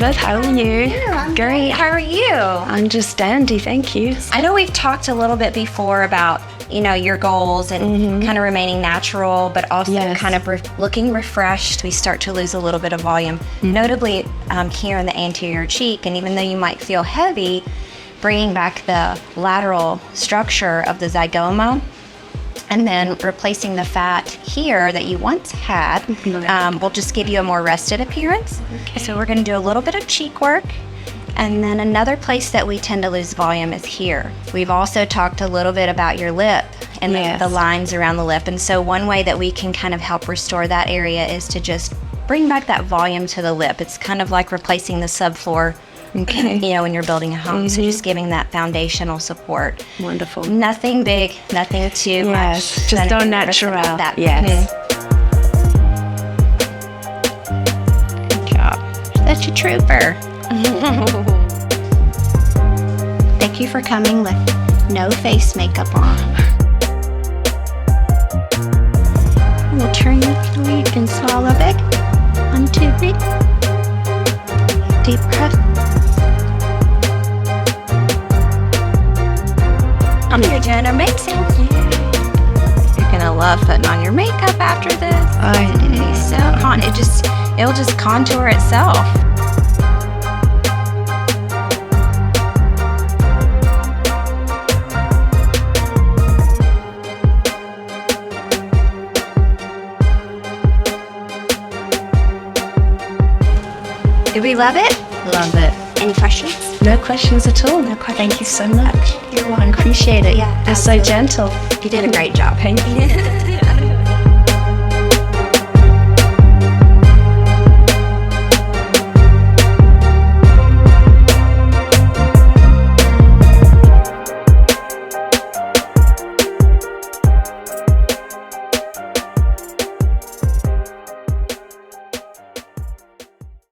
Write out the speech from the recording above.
Elizabeth. How are you? I'm great. How are you? I'm just dandy, thank you. I know we've talked a little bit before about, you know, your goals and kind of remaining natural, but also kind of looking refreshed. We start to lose a little bit of volume, notably here in the anterior cheek. And even though you might feel heavy, bringing back the lateral structure of the zygoma and then replacing the fat here that you once had will just give you a more rested appearance. So we're going to do a little bit of cheek work. And then another place that we tend to lose volume is here. We've also talked a little bit about your lip and the lines around the lip. And so one way that we can kind of help restore that area is to just bring back that volume to the lip. It's kind of like replacing the subfloor, you know, when you're building a home. So just giving that foundational support. Wonderful. Nothing big, nothing too much. Just go natural. That. Yes. Good job. Such a trooper. Thank you for coming with no face makeup on. We'll turn you through. You can swallow big. 1, 2, 3. Deep breath. You're doing amazing. You're gonna love putting on your makeup after this. It's so it'll just contour itself. Did we love it? Love it. Any questions? No questions at all. No questions. Thank you so much. You're welcome. I appreciate it. Yeah, You're so gentle. You did a great job. Thank you.